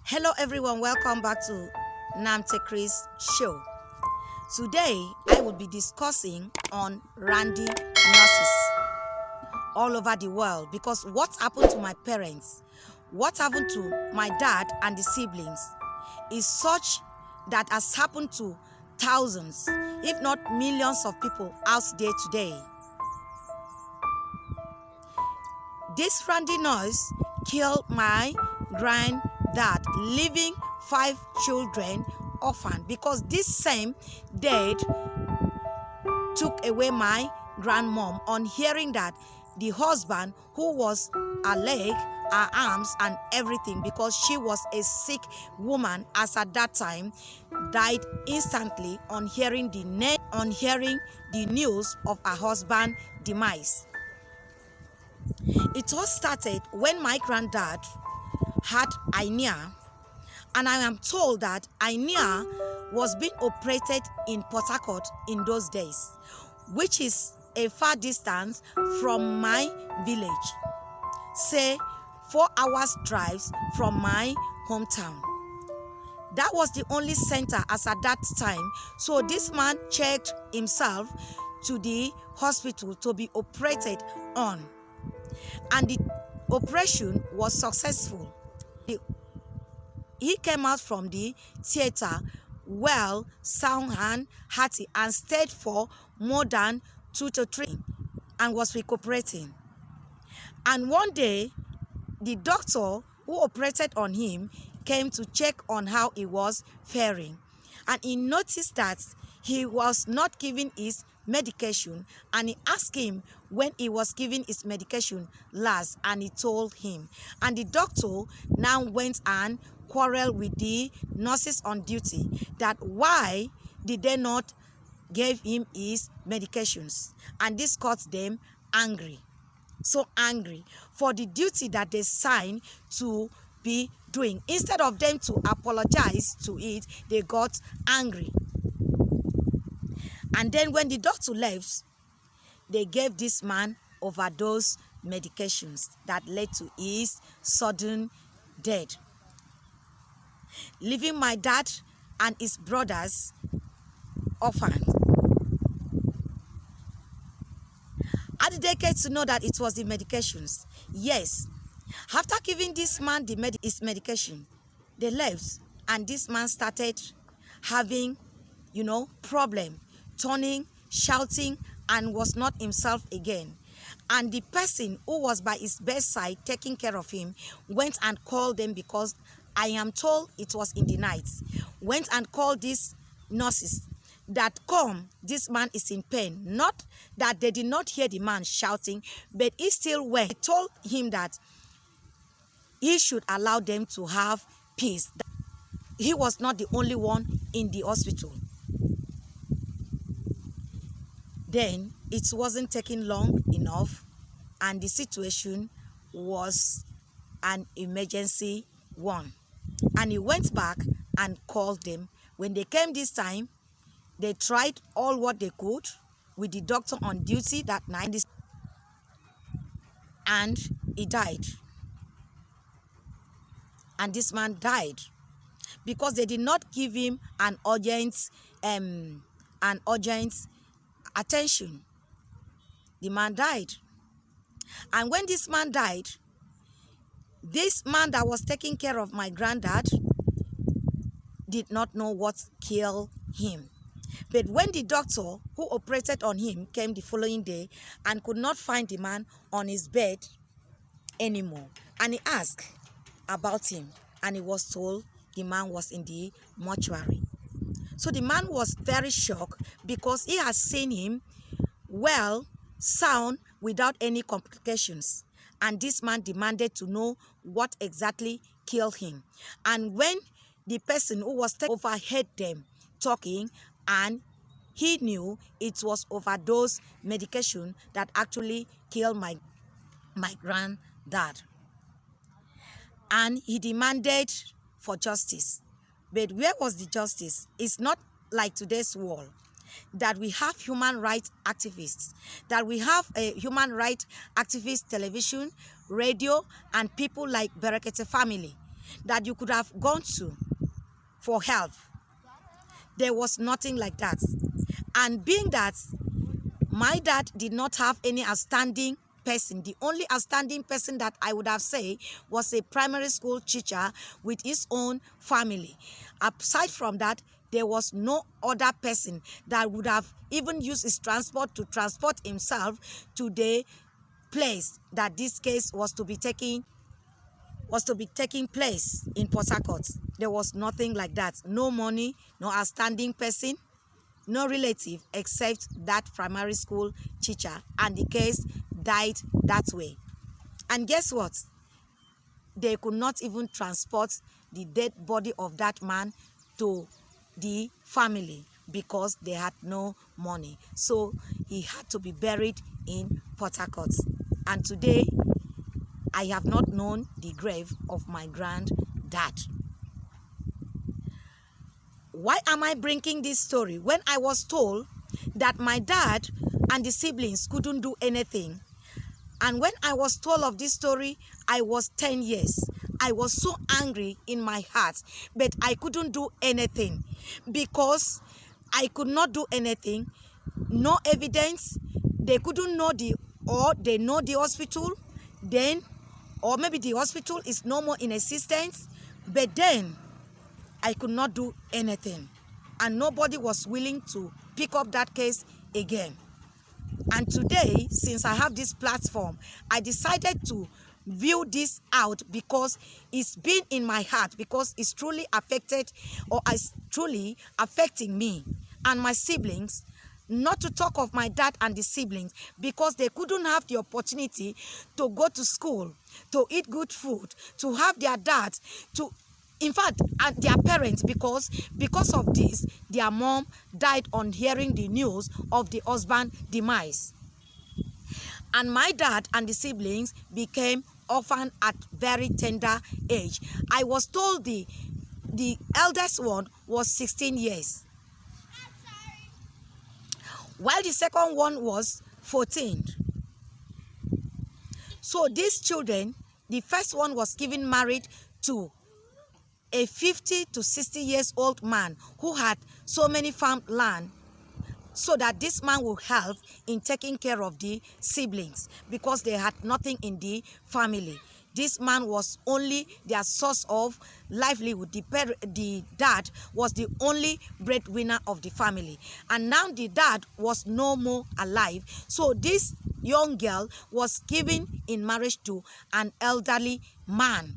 Hello everyone, welcome back to Namte Chris show. Today I will be discussing on randy nurses all over the world, because what happened to my parents, what happened to my dad and the siblings is such that has happened to thousands, if not millions of people out there today. This randy nurse killed my granddad, leaving 5 children orphaned, because this same dad took away my grandmom on hearing that the husband, who was her leg, her arms and everything, because she was a sick woman as at that time, died instantly on hearing the news of her husband's demise. It all started when my granddad had hernia, and I am told that hernia was being operated in Port Harcourt in those days, which is a far distance from my village, say 4 hours drives from my hometown. That was the only center as at that time. So this man checked himself to the hospital to be operated on, and the operation was successful. He came out from the theater well, sound and hearty, and stayed for more than 2 to 3 and was recuperating. And one day, the doctor who operated on him came to check on how he was faring, and he noticed that he was not giving his medication, and he asked him when he was giving his medication last, and he told him. And the doctor now went and quarreled with the nurses on duty that why did they not give him his medications, and this got them angry, so angry for the duty that they signed to be doing. Instead of them to apologize to it, they got angry. And then when the doctor left, they gave this man overdose medications that led to his sudden death, leaving my dad and his brothers orphaned. How did they get to know that it was the medications? Yes, after giving this man his medication, they left, and this man started having, problem, turning, shouting, and was not himself again. And the person who was by his bedside taking care of him went and called them, because I am told it was in the night, went and called these nurses that come, this man is in pain. Not that they did not hear the man shouting, but he still went. They told him that he should allow them to have peace. He was not the only one in the hospital. Then it wasn't taking long enough, and the situation was an emergency one. And he went back and called them. When they came this time, they tried all what they could with the doctor on duty that night, and he died. And this man died because they did not give him an urgent attention. The man died. And when this man died, this man that was taking care of my granddad did not know what killed him. But when the doctor who operated on him came the following day and could not find the man on his bed anymore, and he asked about him, and he was told the man was in the mortuary. So the man was very shocked, because he has seen him well, sound, without any complications. And this man demanded to know what exactly killed him. And when the person who was overheard them talking, and he knew it was overdose medication that actually killed my granddad. And he demanded for justice. But where was the justice? It's not like today's world, that we have human rights activists, that we have a human rights activist television, radio, and people like Berekete family that you could have gone to for help. There was nothing like that. And being that my dad did not have any outstanding person, the only outstanding person that I would have said was a primary school teacher with his own family. Aside from that, there was no other person that would have even used his transport to transport himself to the place that this case was to be taking place in Port Harcourt. There was nothing like that. No money, no outstanding person, no relative except that primary school teacher, and the case died that way. And guess what? They could not even transport the dead body of that man to the family because they had no money. So he had to be buried in Port Harcourt. And today, I have not known the grave of my granddad. Why am I bringing this story? When I was told that my dad and the siblings couldn't do anything, and when I was told of this story, I was 10 years. I was so angry in my heart, but I couldn't do anything because I could not do anything. No evidence. They couldn't know they know the hospital then, or maybe the hospital is no more in existence, but then I could not do anything, and nobody was willing to pick up that case again. And today, since I have this platform, I decided to view this out because it's been in my heart, because it's truly affected, or is truly affecting me and my siblings. Not to talk of my dad and the siblings, because they couldn't have the opportunity to go to school, to eat good food, to have their dad, to, in fact, and their parents, because of this, their mom died on hearing the news of the husband demise. And my dad and the siblings became orphaned at very tender age. I was told the eldest one was 16 years. While the second one was 14. So these children, the first one was given married to a 50 to 60 years old man who had so many farmland, so that this man will help in taking care of the siblings because they had nothing in the family. This man was only their source of livelihood. The dad was the only breadwinner of the family. And now the dad was no more alive. So this young girl was given in marriage to an elderly man.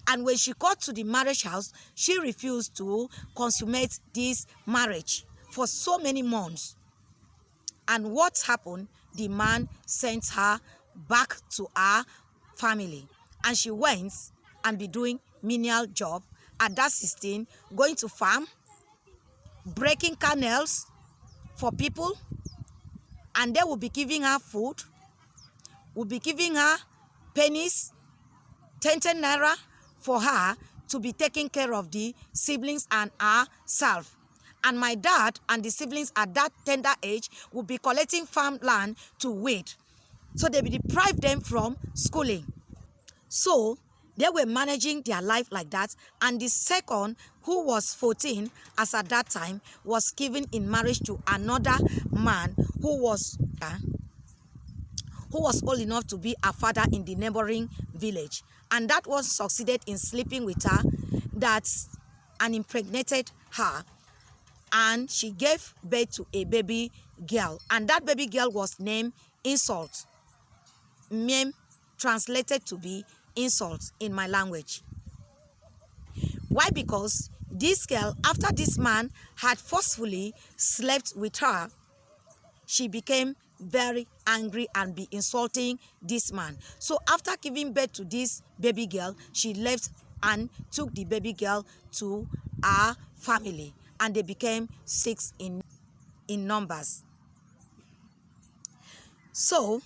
And when she got to the marriage house, she refused to consummate this marriage for so many months. And what happened? The man sent her back to her family. And she went and be doing menial job at that 16, going to farm, breaking canals for people, and they will be giving her food, will be giving her pennies, 10 naira for her to be taking care of the siblings and herself. And my dad and the siblings at that tender age will be collecting farmland to weed. So they will deprive them from schooling. So they were managing their life like that. And the second, who was 14 as at that time, was given in marriage to another man who was old enough to be a father in the neighboring village. And that one succeeded in sleeping with her, and impregnated her. And she gave birth to a baby girl. And that baby girl was named Insult. Name translated to be insult in my language. Why? Because this girl, after this man had forcefully slept with her, she became very angry and be insulting this man. So after giving birth to this baby girl, she left and took the baby girl to her family, and they became 6 in numbers. So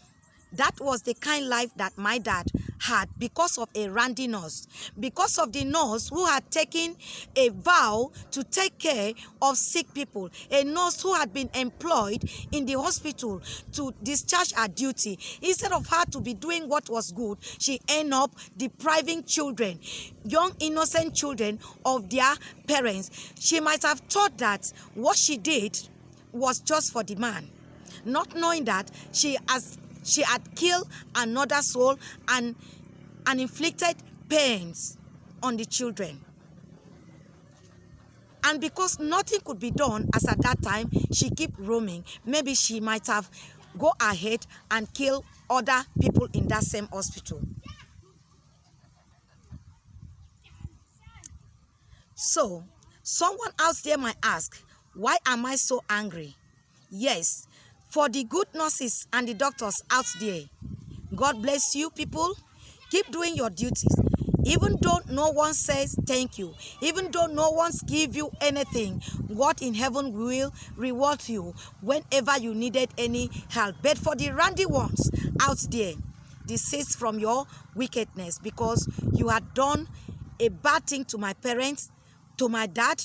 that was the kind of life that my dad had because of a randy nurse, because of the nurse who had taken a vow to take care of sick people, a nurse who had been employed in the hospital to discharge her duty. Instead of her to be doing what was good, she ended up depriving children, young innocent children, of their parents. She might have thought that what she did was just for the man, not knowing that she had killed another soul and inflicted pains on the children. And because nothing could be done as at that time, she kept roaming. Maybe she might have go ahead and kill other people in that same hospital. So, someone out there might ask, why am I so angry? Yes, for the good nurses and the doctors out there. God bless you, people. Keep doing your duties. Even though no one says thank you, even though no one's give you anything, God in heaven will reward you whenever you needed any help. But for the randy ones out there, desist from your wickedness, because you had done a bad thing to my parents, to my dad,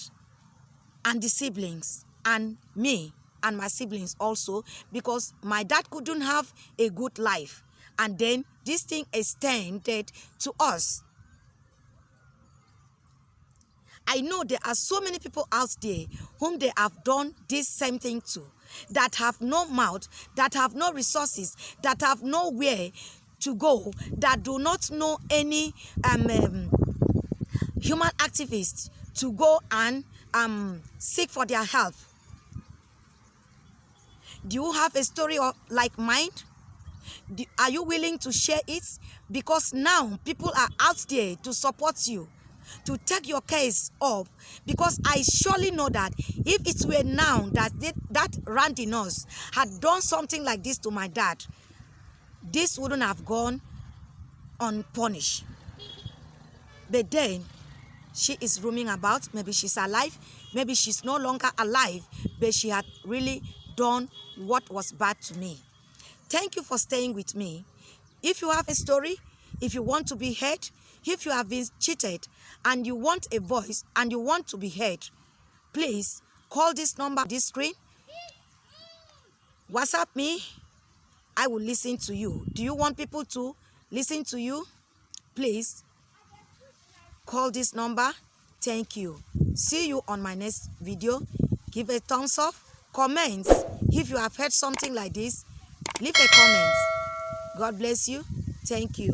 and the siblings, and me and my siblings also, because my dad couldn't have a good life, and then this thing extended to us. I know there are so many people out there whom they have done this same thing to, that have no mouth, that have no resources, that have nowhere to go, that do not know any human activists to go and seek for their help. Do you have a story like mine? Are you willing to share it? Because now people are out there to support you, to take your case up. Because I surely know that if it were now that that randy nurse had done something like this to my dad, this wouldn't have gone unpunished. But then she is roaming about. Maybe she's alive, maybe she's no longer alive, but she had really done what was bad to me. Thank you for staying with me. If you have a story, if you want to be heard, if you have been cheated and you want a voice and you want to be heard, please call this number on this screen. WhatsApp me. I will listen to you. Do you want people to listen to you? Please call this number. Thank you. See you on my next video. Give a thumbs up. Comments. If you have heard something like this, leave a comment. God bless you. Thank you.